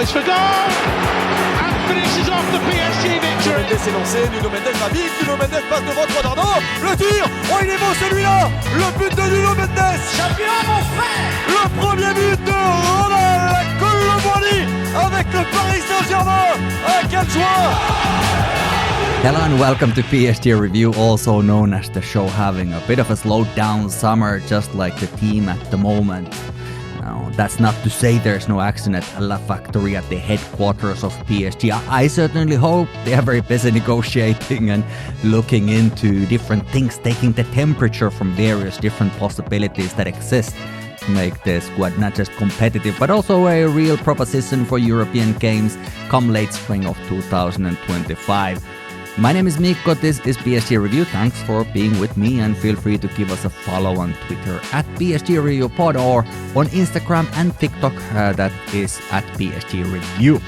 goes for goal and finishes off the PSG victory. Mendes est lancé, Nuno Mendes va vite, Nuno Mendes passe devant trois Dardo, le tir, oh il est beau celui-là, le but de Nuno Mendes. Champion mon frère. Le premier but de Ronald Colomboigny avec le Paris Saint-Germain. Ah quelle joie. Hello and welcome to PSG Review, also known as the show having a bit of a slowed down summer, just like the team at the moment. Now, that's not to say there's no action at La Factory at the headquarters of PSG. I certainly hope they are very busy negotiating and looking into different things, taking the temperature from various different possibilities that exist to make the squad not just competitive, but also a real proposition for European games come late spring of 2025. My name is Mikko, this is PSG Review. Thanks for being with me and feel free to give us a follow on Twitter at PSG Review Pod or on Instagram and TikTok, that is at PSG Review.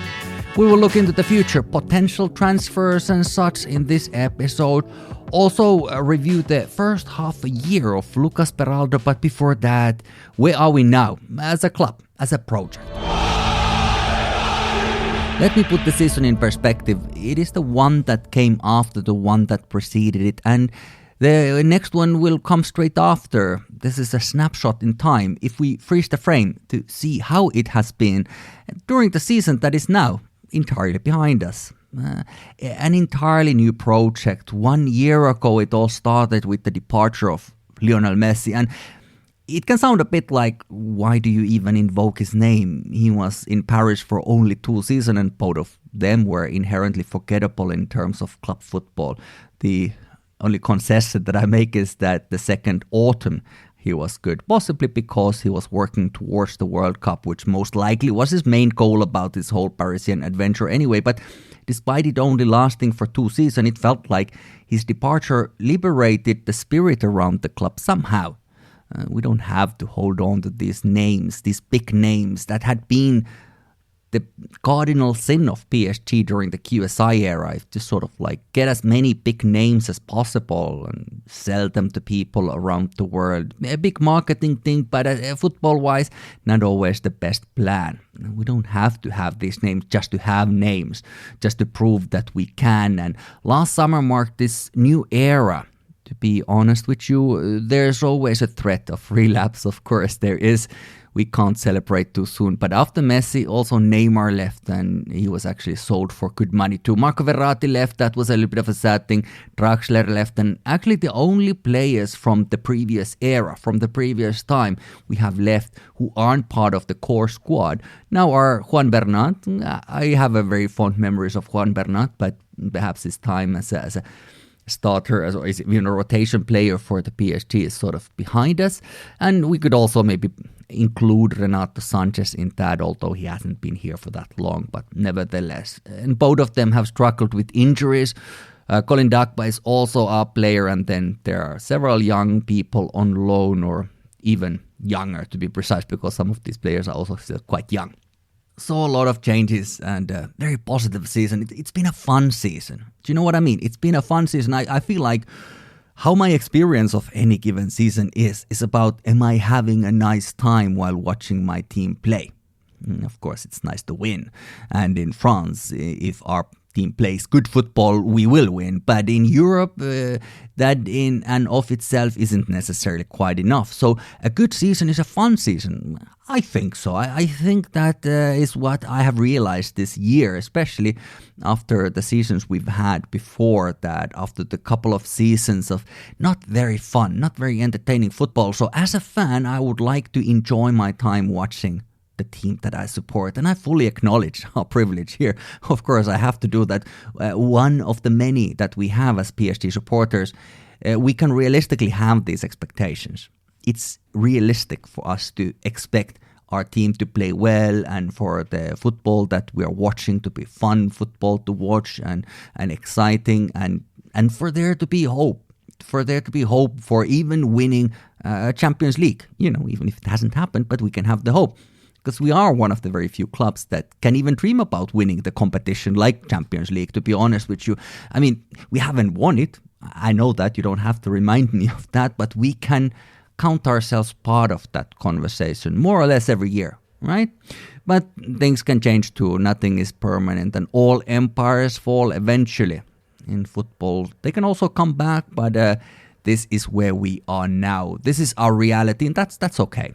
We will look into the future, potential transfers and such in this episode. Also review the first half a year of Lucas Beraldo, but before that, where are we now as a club, as a project? Let me put the season in perspective. It is the one that came after the one that preceded it, and the next one will come straight after. This is a snapshot in time. If we freeze the frame to see how it has been during the season that is now entirely behind us. An entirely new project. 1 year ago it all started with the departure of Lionel Messi, and it can sound a bit like, why do you even invoke his name? He was in Paris for only 2 seasons and both of them were inherently forgettable in terms of club football. The only concession that I make is that the second autumn he was good, possibly because he was working towards the World Cup, which most likely was his main goal about this whole Parisian adventure anyway. But despite it only lasting for 2 seasons, it felt like his departure liberated the spirit around the club somehow. We don't have to hold on to these names, these big names that had been the cardinal sin of PSG during the QSI era. To sort of like get as many big names as possible and sell them to people around the world. A big marketing thing, but football-wise, not always the best plan. We don't have to have these names just to have names, just to prove that we can. And last summer marked this new era. To be honest with you, there's always a threat of relapse, of course there is. We can't celebrate too soon. But after Messi, also Neymar left and he was actually sold for good money too. Marco Verratti left, that was a little bit of a sad thing. Draxler left, and actually the only players from the previous era, from the previous time we have left who aren't part of the core squad now are Juan Bernat. I have a very fond memories of Juan Bernat, but perhaps his time as a starter, as a rotation player for the PSG is sort of behind us. And we could also maybe include Renato Sanchez in that, although he hasn't been here for that long, but nevertheless. And both of them have struggled with injuries. Colin Dagba is also a player, and then there are several young people on loan, or even younger to be precise, because some of these players are also still quite young. So a lot of changes and a very positive season. It's been a fun season. Do you know what I mean? It's been a fun season. I feel like how my experience of any given season is about, am I having a nice time while watching my team play? Of course, it's nice to win. And in France, if our team plays good football, we will win. But in Europe, that in and of itself isn't necessarily quite enough. So a good season is a fun season. I think so. I think that is what I have realized this year, especially after the seasons we've had before that, after the couple of seasons of not very fun, not very entertaining football. So as a fan, I would like to enjoy my time watching the team that I support, and I fully acknowledge our privilege here. Of course, I have to do that. One of the many that we have as PSG supporters, we can realistically have these expectations. It's realistic for us to expect our team to play well and for the football that we are watching to be fun football to watch and exciting, and for there to be hope. For there to be hope for even winning Champions League. Even if it hasn't happened, but we can have the hope. Because we are one of the very few clubs that can even dream about winning the competition like Champions League, to be honest with you. I mean, we haven't won it. I know that. You don't have to remind me of that. But we can count ourselves part of that conversation more or less every year. right? But things can change too. Nothing is permanent, and all empires fall eventually. In football, they can also come back, but this is where we are now. This is our reality, and that's okay.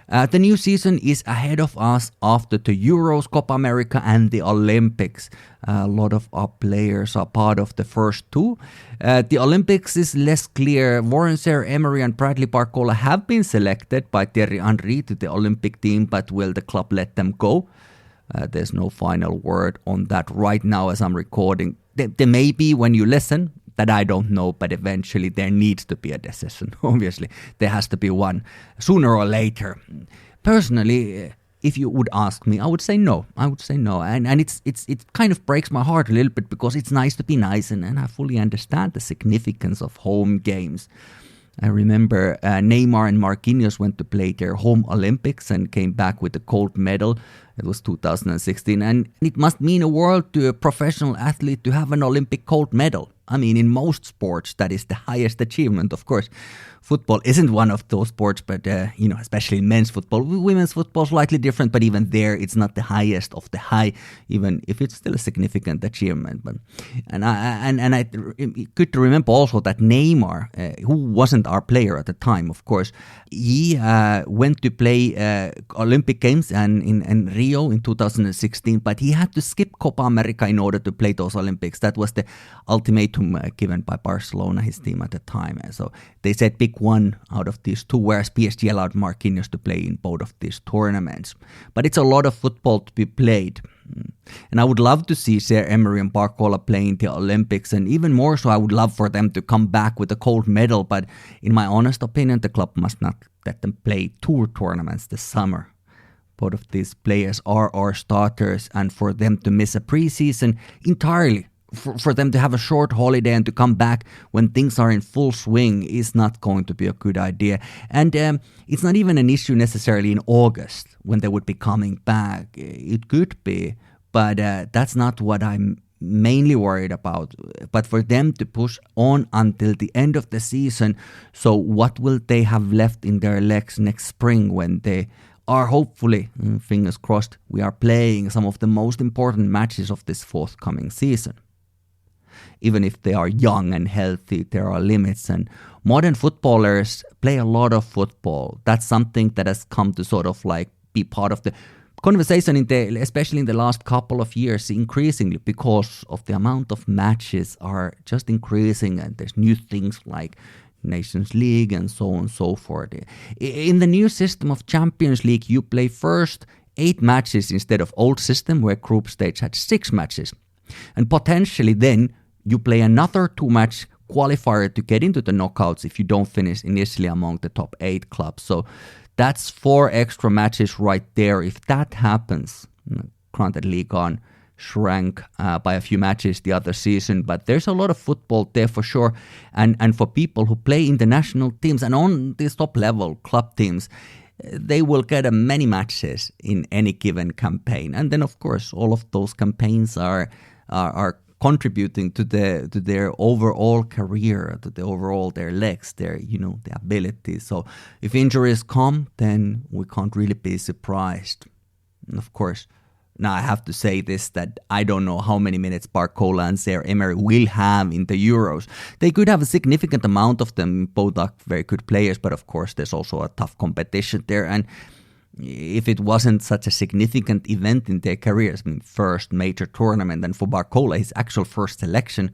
The new season is ahead of us after the Euros, Copa America and the Olympics. A lot of our players are part of the first two. The Olympics is less clear. Warren Zaire-Emery and Bradley Barcola have been selected by Thierry Henry to the Olympic team, but will the club let them go? There's no final word on that right now as I'm recording. There may be when you listen. That I don't know, but eventually there needs to be a decision. Obviously, there has to be one sooner or later. Personally, if you would ask me, I would say no. And it kind of breaks my heart a little bit because it's nice to be nice, and I fully understand the significance of home games. I remember Neymar and Marquinhos went to play their home Olympics and came back with a gold medal. It was 2016, and it must mean a world to a professional athlete to have an Olympic gold medal. I mean, in most sports, that is the highest achievement, of course. Football isn't one of those sports, but, especially in men's football. Women's football is slightly different, but even there, it's not the highest of the high, even if it's still a significant achievement. But good to remember also that Neymar, who wasn't our player at the time, of course, he went to play Olympic Games in Rio in 2016, but he had to skip Copa America in order to play those Olympics. That was the ultimatum given by Barcelona, his team at the time. And so they said pick one out of these two, whereas PSG allowed Marquinhos to play in both of these tournaments. But it's a lot of football to be played. And I would love to see Zaire-Emery and Barcola playing the Olympics, and even more so I would love for them to come back with a gold medal, but in my honest opinion, the club must not let them play tour tournaments this summer. Both of these players are our starters, and for them to miss a preseason entirely, for them to have a short holiday and to come back when things are in full swing is not going to be a good idea. And it's not even an issue necessarily in August when they would be coming back. It could be, but that's not what I'm mainly worried about. But for them to push on until the end of the season, so what will they have left in their legs next spring when they are hopefully, fingers crossed, we are playing some of the most important matches of this forthcoming season. Even if they are young and healthy, there are limits, and modern footballers play a lot of football. That's something that has come to sort of like be part of the conversation, especially in the last couple of years, increasingly because of the amount of matches are just increasing, and there's new things like Nations League and so on and so forth. In the new system of Champions League, you play first 8 matches instead of old system where group stage had 6 matches. And potentially then you play another 2-match qualifier to get into the knockouts if you don't finish initially among the top 8 clubs. So that's 4 extra matches right there. If that happens, granted Ligue 1 shrank by a few matches the other season, but there's a lot of football there for sure. And for people who play in the national teams and on these top level club teams, they will get many matches in any given campaign. And then of course all of those campaigns are contributing to their overall career, to the overall their legs, their the abilities. So if injuries come, then we can't really be surprised. And of course, now I have to say this, that I don't know how many minutes Barcola and Zaire-Emery will have in the Euros. They could have a significant amount of them. Both are very good players, but of course there's also a tough competition there. And if it wasn't such a significant event in their careers, first major tournament, and for Barcola, his actual first selection,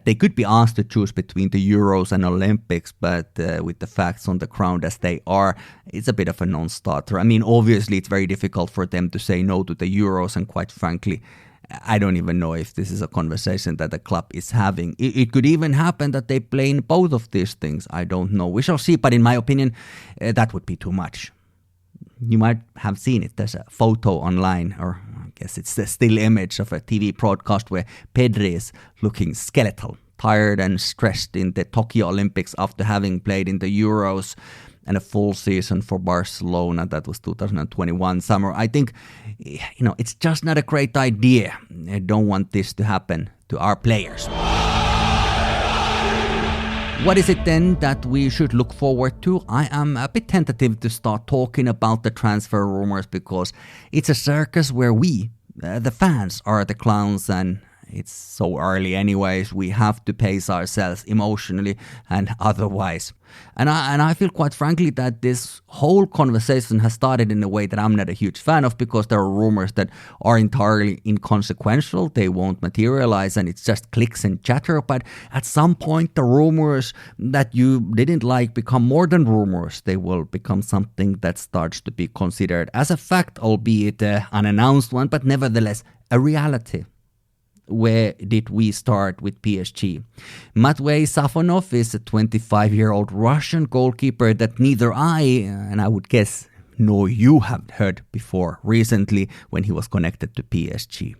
they could be asked to choose between the Euros and Olympics, but with the facts on the ground as they are, it's a bit of a non-starter. I mean, obviously, it's very difficult for them to say no to the Euros, and quite frankly, I don't even know if this is a conversation that the club is having. It could even happen that they play in both of these things. I don't know. We shall see, but in my opinion, that would be too much. You might have seen it. There's a photo online, or I guess it's the still image of a TV broadcast where Pedri is looking skeletal, tired and stressed in the Tokyo Olympics after having played in the Euros and a full season for Barcelona. That was 2021 summer. I think, it's just not a great idea. I don't want this to happen to our players. What is it then that we should look forward to? I am a bit tentative to start talking about the transfer rumors because it's a circus where we, the fans, are the clowns, and it's so early anyways. We have to pace ourselves emotionally and otherwise. And I feel quite frankly that this whole conversation has started in a way that I'm not a huge fan of, because there are rumors that are entirely inconsequential. They won't materialize and it's just clicks and chatter. But at some point the rumors that you didn't like become more than rumors. They will become something that starts to be considered as a fact, albeit an unannounced one, but nevertheless a reality. Where did we start with PSG? Matvei Safonov is a 25-year-old Russian goalkeeper that neither I, and I would guess, nor you have heard before recently when he was connected to PSG.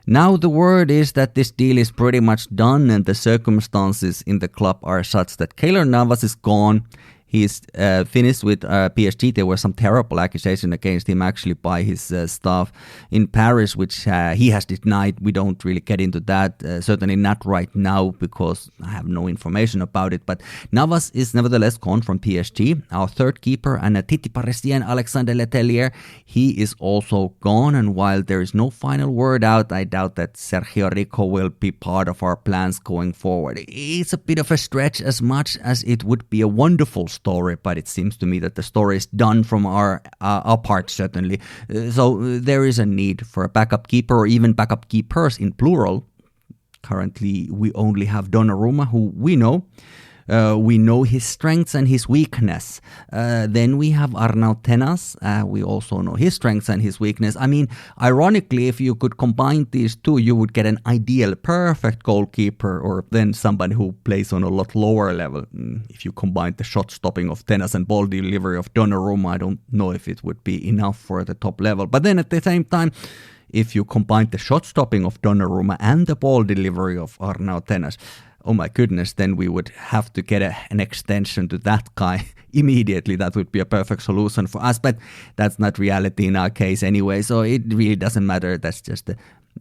Now the word is that this deal is pretty much done and the circumstances in the club are such that Keylor Navas is gone. He's finished with PSG. There were some terrible accusations against him actually by his staff in Paris, which he has denied. We don't really get into that, certainly not right now because I have no information about it. But Navas is nevertheless gone from PSG. Our third keeper and a Titi Parisien, Alexandre Letellier, he is also gone. And while there is no final word out, I doubt that Sergio Rico will be part of our plans going forward. It's a bit of a stretch as much as it would be a wonderful story, but it seems to me that the story is done from our part, certainly. So there is a need for a backup keeper or even backup keepers in plural. Currently, we only have Donnarumma, who we know. We know his strengths and his weakness. Then we have Arnaud Tenas. We also know his strengths and his weakness. I mean, ironically, if you could combine these two, you would get an ideal, perfect goalkeeper, or then somebody who plays on a lot lower level. If you combine the shot stopping of Tenas and ball delivery of Donnarumma, I don't know if it would be enough for the top level. But then at the same time, if you combine the shot stopping of Donnarumma and the ball delivery of Arnaud Tenas, oh my goodness, then we would have to get an extension to that guy immediately. That would be a perfect solution for us, but that's not reality in our case anyway, so it really doesn't matter. That's just a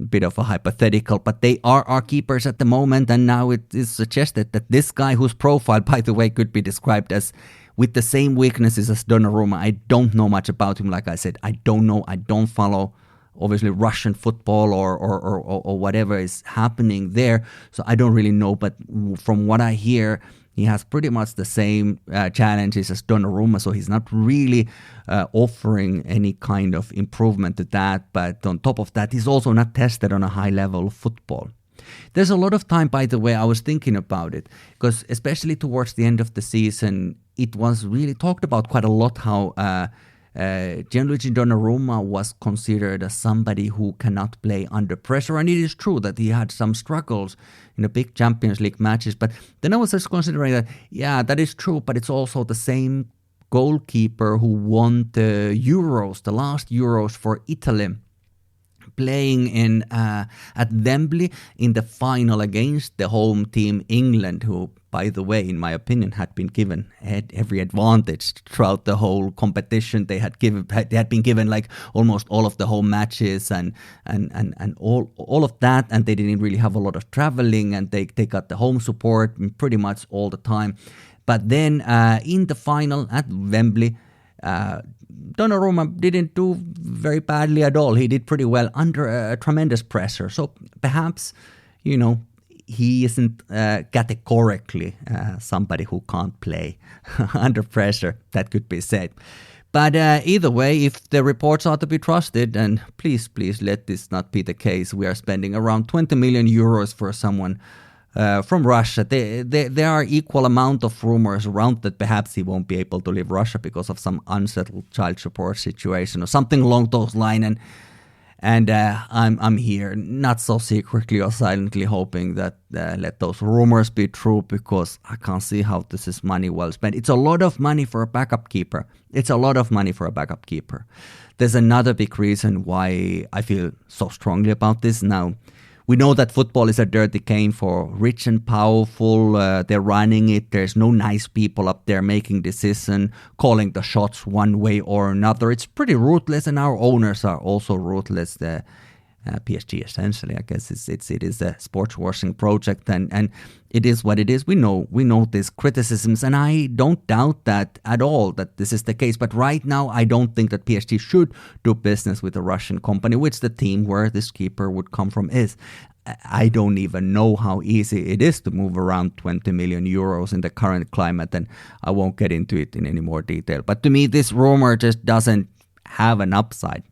bit of a hypothetical, but they are our keepers at the moment, and now it is suggested that this guy, whose profile, by the way, could be described as with the same weaknesses as Donnarumma. I don't know much about him, like I said. I don't know. I don't follow obviously Russian football or whatever is happening there. So I don't really know, but from what I hear, he has pretty much the same challenges as Donnarumma, so he's not really offering any kind of improvement to that. But on top of that, he's also not tested on a high level of football. There's a lot of time, by the way, I was thinking about it, because especially towards the end of the season, it was really talked about quite a lot how Gianluigi Donnarumma was considered as somebody who cannot play under pressure, and it is true that he had some struggles in the big Champions League matches, but then I was just considering that, yeah, that is true, but it's also the same goalkeeper who won the Euros, the last Euros for Italy, playing in at Wembley in the final against the home team England, who, by the way, in my opinion, had been given every advantage throughout the whole competition. They had been given like almost all of the home matches and all of that, and they didn't really have a lot of traveling, and they got the home support pretty much all the time. But then in the final at Wembley, Donnarumma didn't do very badly at all. He did pretty well under a tremendous pressure. So perhaps, he isn't categorically somebody who can't play under pressure. That could be said. But either way, if the reports are to be trusted, and please let this not be the case, we are spending around 20 million euros for someone from Russia. There are equal amount of rumors around that perhaps he won't be able to leave Russia because of some unsettled child support situation or something along those lines. And I'm here, not so secretly or silently, hoping that let those rumors be true, because I can't see how this is money well spent. It's a lot of money for a backup keeper. There's another big reason why I feel so strongly about this now. We know that football is a dirty game for rich and powerful. They're running it. There's no nice people up there making decisions, calling the shots one way or another. It's pretty ruthless, and our owners are also ruthless. PSG essentially. I guess it is a sports washing project, and it is what it is. We know these criticisms, and I don't doubt that at all that this is the case. But right now, I don't think that PSG should do business with a Russian company, which the team where this keeper would come from is. I don't even know how easy it is to move around 20 million euros in the current climate, and I won't get into it in any more detail. But to me, this rumor just doesn't have an upside.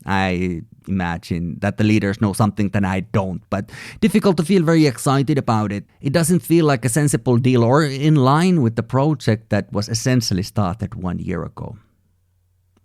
I imagine that the leaders know something that I don't, but difficult to feel very excited about it. It doesn't feel like a sensible deal or in line with the project that was essentially started 1 year ago.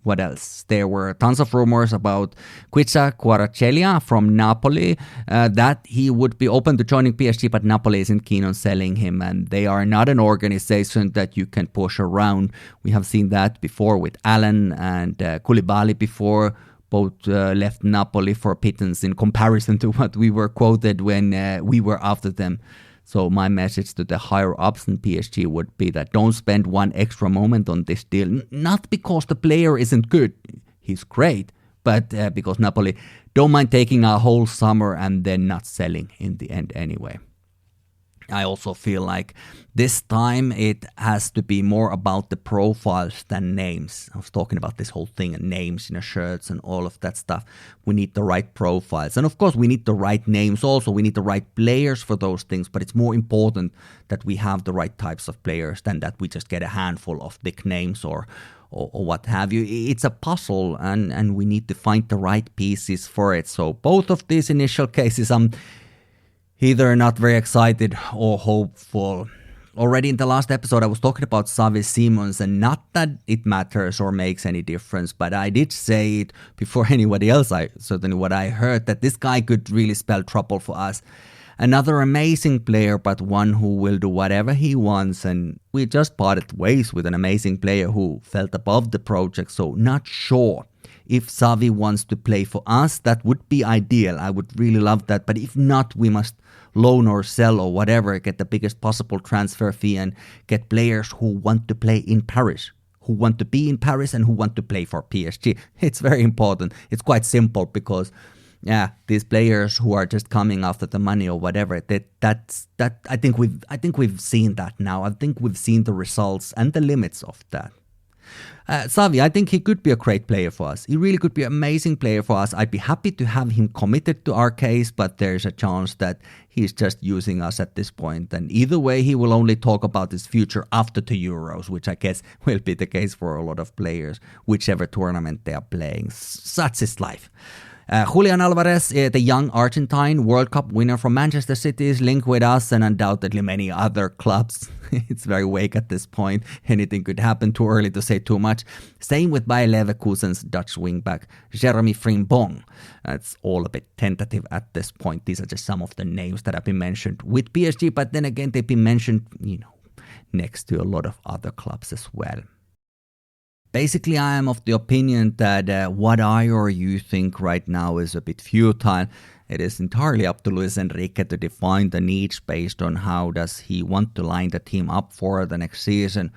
What else? There were tons of rumors about Quizza Kvaratskhelia from Napoli, that he would be open to joining PSG, but Napoli isn't keen on selling him, and they are not an organization that you can push around. We have seen that before with Allen and Koulibaly before. Both left Napoli for pittance in comparison to what we were quoted when we were after them. So my message to the higher-ups in PSG would be that don't spend one extra moment on this deal. Not because the player isn't good, he's great, but because Napoli don't mind taking a whole summer and then not selling in the end anyway. I also feel like this time it has to be more about the profiles than names. I was talking about this whole thing and names in the shirts and all of that stuff. We need the right profiles. And of course we need the right names also. We need the right players for those things. But it's more important that we have the right types of players than that we just get a handful of big names or what have you. It's a puzzle and we need to find the right pieces for it. So both of these initial cases, I'm either not very excited or hopeful. Already in the last episode, I was talking about Xavi Simons, and not that it matters or makes any difference, but I did say it before anybody else, certainly what I heard, that this guy could really spell trouble for us. Another amazing player, but one who will do whatever he wants, and we just parted ways with an amazing player who felt above the project, so not sure. If Xavi wants to play for us, that would be ideal. I would really love that. But if not, we must loan or sell or whatever, get the biggest possible transfer fee and get players who want to play in Paris, who want to be in Paris and who want to play for PSG. It's very important. It's quite simple because, these players who are just coming after the money or whatever, that I think we've seen that now. I think we've seen the results and the limits of that. Xavi, I think he could be a great player for us. He really could be an amazing player for us. I'd be happy to have him committed to our case, but there's a chance that he's just using us at this point. And either way, he will only talk about his future after the Euros, which I guess will be the case for a lot of players, whichever tournament they are playing. Such is life. Julian Alvarez, the young Argentine World Cup winner from Manchester City, is linked with us and undoubtedly many other clubs. It's very vague at this point. Anything could happen, too early to say too much. Same with Bayer Leverkusen's Dutch wingback, Jeremy Frimpong. It's all a bit tentative at this point. These are just some of the names that have been mentioned with PSG, but then again, they've been mentioned, next to a lot of other clubs as well. Basically, I am of the opinion that what I or you think right now is a bit futile. It is entirely up to Luis Enrique to define the needs based on how does he want to line the team up for the next season.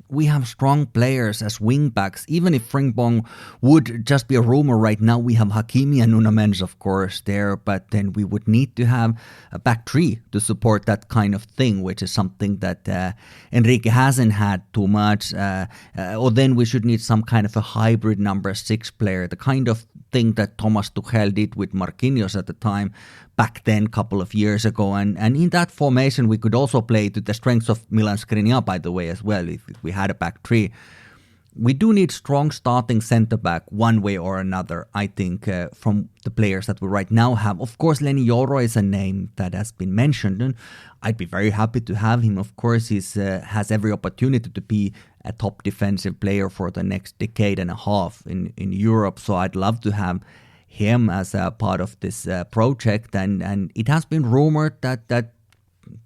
We have strong players as wingbacks. Even if Frimpong would just be a rumor right now, we have Hakimi and Nuno Mendes, of course, there. But then we would need to have a back three to support that kind of thing, which is something that Enrique hasn't had too much. Or then we should need some kind of a hybrid number 6 player, the kind of thing that Thomas Tuchel did with Marquinhos at the time, back then, a couple of years ago. And in that formation, we could also play to the strengths of Milan Skriniar, by the way, as well, if we had a back three. We do need strong starting centre-back one way or another, I think, from the players that we right now have. Of course, Leny Yoro is a name that has been mentioned, and I'd be very happy to have him. Of course, he has every opportunity to be a top defensive player for the next decade and a half in Europe, so I'd love to have him as a part of this project, and it has been rumored that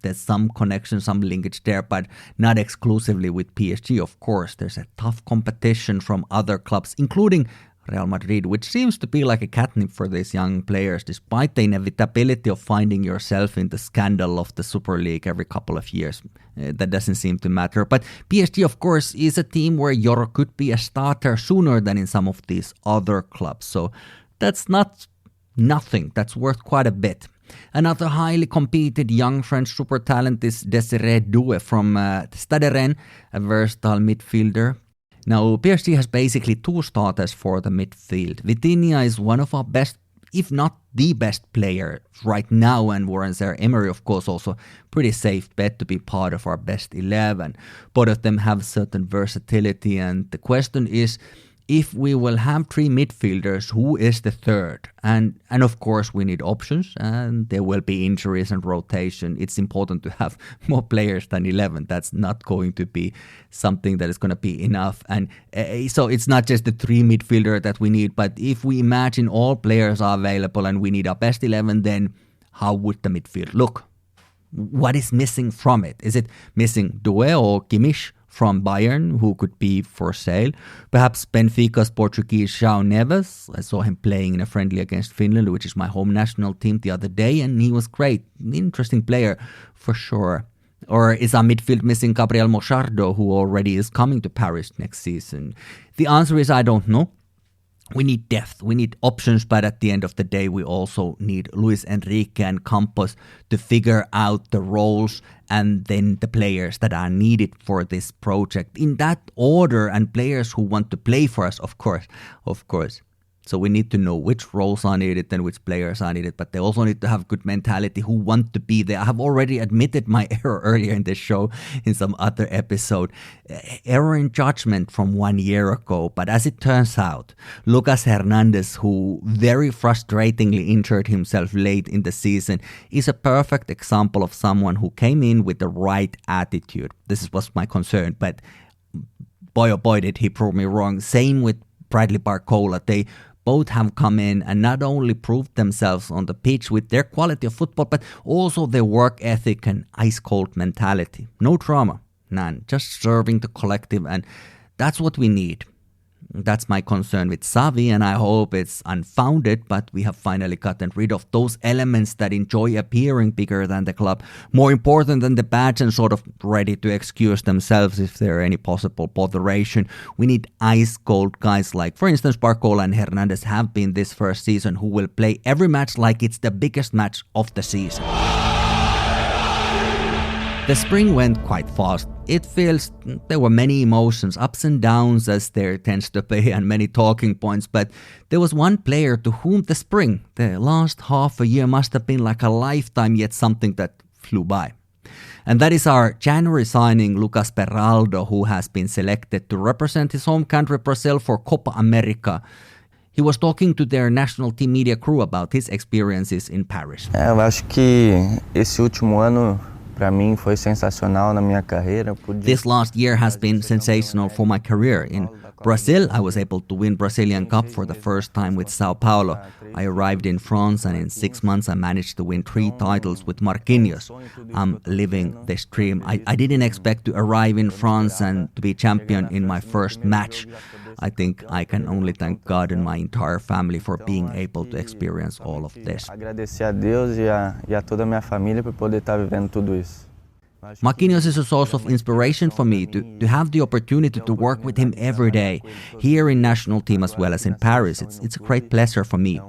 there's some connection, some linkage there, but not exclusively with PSG, of course. There's a tough competition from other clubs, including Real Madrid, which seems to be like a catnip for these young players, despite the inevitability of finding yourself in the scandal of the Super League every couple of years. That doesn't seem to matter. But PSG, of course, is a team where Yoro could be a starter sooner than in some of these other clubs. So that's not Nothing. That's worth quite a bit. Another highly competed young French super talent is Desiree Doué from Stade Rennes, a versatile midfielder. Now, PSG has basically two starters for the midfield. Vitinha is one of our best, if not the best player right now, and Warren Zaire-Emery, of course, also pretty safe bet to be part of our best 11. Both of them have certain versatility, and the question is, if we will have three midfielders, who is the third? And of course, we need options, and there will be injuries and rotation. It's important to have more players than 11. That's not going to be something that is going to be enough. And so it's not just the three midfielder that we need, but if we imagine all players are available and we need our best 11, then how would the midfield look? What is missing from it? Is it missing Doué or Kimmich from Bayern, who could be for sale? Perhaps Benfica's Portuguese João Neves. I saw him playing in a friendly against Finland, which is my home national team, the other day, and he was great. Interesting player, for sure. Or is our midfield missing Gabriel Mochardo, who already is coming to Paris next season? The answer is I don't know. We need depth, we need options, but at the end of the day, we also need Luis Enrique and Campos to figure out the roles and then the players that are needed for this project in that order, and players who want to play for us, of course. So we need to know which roles are needed and which players are needed, but they also need to have good mentality, who want to be there. I have already admitted my error earlier in this show in some other episode. Error in judgment from 1 year ago. But as it turns out, Lucas Hernandez, who very frustratingly injured himself late in the season, is a perfect example of someone who came in with the right attitude. This was my concern, but boy oh boy did he prove me wrong. Same with Bradley Barcola. They both have come in and not only proved themselves on the pitch with their quality of football, but also their work ethic and ice-cold mentality. No drama, none. Just serving the collective, and that's what we need. That's my concern with Xavi, and I hope it's unfounded, but we have finally gotten rid of those elements that enjoy appearing bigger than the club, more important than the badge, and sort of ready to excuse themselves if there are any possible botheration. We need ice-cold guys like, for instance, Barcola and Hernandez have been this first season, who will play every match like it's the biggest match of the season. The spring went quite fast. It feels there were many emotions, ups and downs as there tends to be, and many talking points, but there was one player to whom the spring, the last half a year, must have been like a lifetime, yet something that flew by. And that is our January signing, Lucas Beraldo, who has been selected to represent his home country Brazil for Copa America. He was talking to their national team media crew about his experiences in Paris. Eu acho que esse último ano para mim foi sensacional na minha carreira. This last year has been sensational for my career. In Brazil, I was able to win Brazilian Cup for the first time with Sao Paulo. I arrived in France, and in 6 months I managed to win 3 titles with Marquinhos. I'm living this dream. I didn't expect to arrive in France and to be champion in my first match. I think I can only thank God and my entire family for being able to experience all of this. Agradecer a Deus e a toda a minha família por poder estar vivendo tudo isso. Marquinhos is a source of inspiration for me to have the opportunity to work with him every day, here in national team as well as in Paris. It's a great pleasure for me.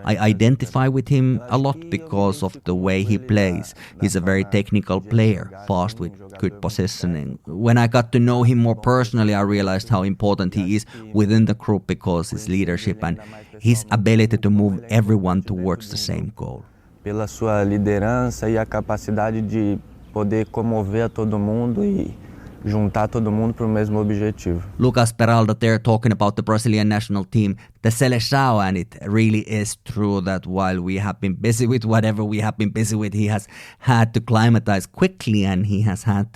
I identify with him a lot because of the way he plays. He's a very technical player, fast with good positioning. When I got to know him more personally, I realized how important he is within the group because his leadership and his ability to move everyone towards the same goal. Pela sua liderança e a capacidade de poder comover a todo mundo e juntar todo mundo para o mesmo objetivo. Lucas Beraldo there talking about the Brazilian national team, the Seleção, and it really is true that while we have been busy with whatever we have been busy with, he has had to climatize quickly, and he has had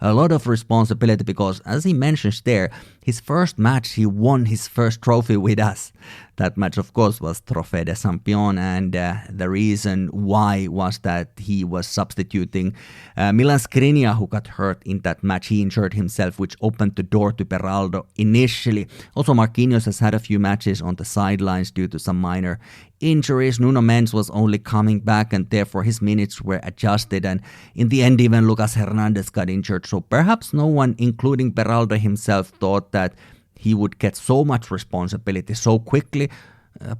a lot of responsibility because, as he mentions there, his first match he won his first trophy with us. That match, of course, was Trofeo de Champion, and the reason why was that he was substituting Milan Skriniar, who got hurt in that match. He injured himself, which opened the door to Beraldo initially. Also, Marquinhos has had a few matches on the sidelines due to some minor injuries. Nuno Mendes was only coming back, and therefore his minutes were adjusted. And in the end, even Lucas Hernandez got injured. So perhaps no one, including Beraldo himself, thought that he would get so much responsibility so quickly,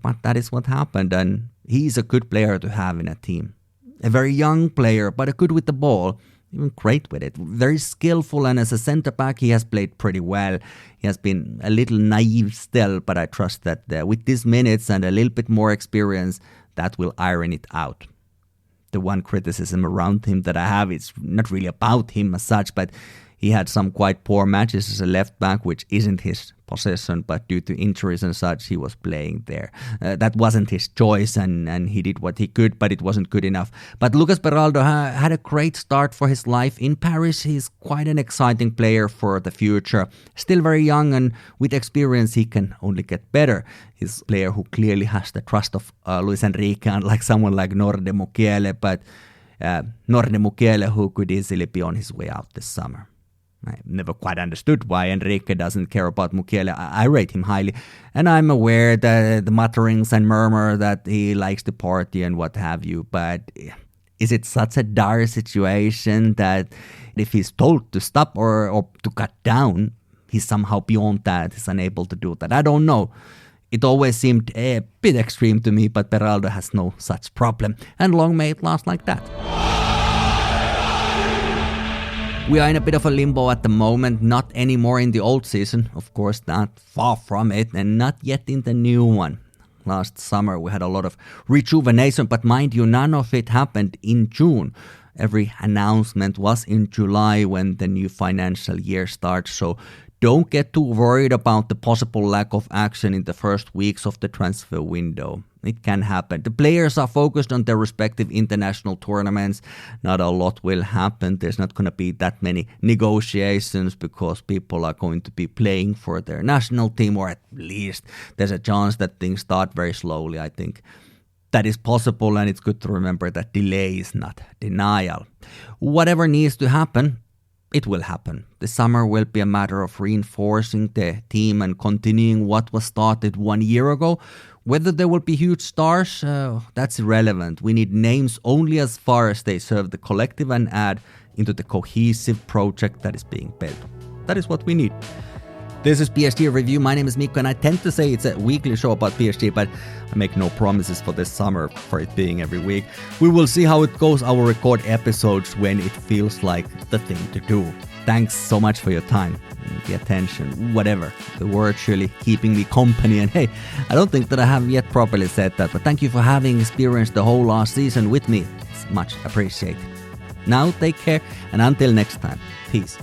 but that is what happened, and He's a good player to have in a team. A very young player, but a good with the ball. Even great with it. Very skillful, and as a centre-back, he has played pretty well. He has been a little naive still, but I trust that with these minutes and a little bit more experience, that will iron it out. The one criticism around him that I have, it's not really about him as such, but he had some quite poor matches as a left back, which isn't his position, but due to injuries and such, he was playing there. That wasn't his choice, and he did what he could, but it wasn't good enough. But Lucas Beraldo had a great start for his life in Paris. He's quite an exciting player for the future. Still very young, and with experience, he can only get better. He's a player who clearly has the trust of Luis Enrique, unlike someone like Norde Mukiele, but Norde Mukiele, who could easily be on his way out this summer. I never quite understood why Enrique doesn't care about Mukiele. I rate him highly, and I'm aware that the mutterings and murmur that he likes to party and what have you, but is it such a dire situation that if he's told to stop or to cut down, he's somehow beyond that, he's unable to do that? I don't know. It always seemed a bit extreme to me, but Beraldo has no such problem, and long may it last like that. We are in a bit of a limbo at the moment, not anymore in the old season, of course, not far from it, and not yet in the new one. Last summer we had a lot of rejuvenation, but mind you, none of it happened in June. Every announcement was in July when the new financial year starts, so don't get too worried about the possible lack of action in the first weeks of the transfer window. It can happen. The players are focused on their respective international tournaments. Not a lot will happen. There's not going to be that many negotiations because people are going to be playing for their national team, or at least there's a chance that things start very slowly. I think that is possible, and it's good to remember that delay is not denial. Whatever needs to happen, it will happen. The summer will be a matter of reinforcing the team and continuing what was started 1 year ago. Whether there will be huge stars, that's irrelevant. We need names only as far as they serve the collective and add into the cohesive project that is being built. That is what we need. This is PSG Review. My name is Mikko, and I tend to say it's a weekly show about PSG, but I make no promises for this summer for it being every week. We will see how it goes. I will record episodes when it feels like the thing to do. Thanks so much for your time, the attention, whatever. The word surely keeping me company. And hey, I don't think that I have yet properly said that, but thank you for having experienced the whole last season with me. It's much appreciated. Now take care, and until next time, peace.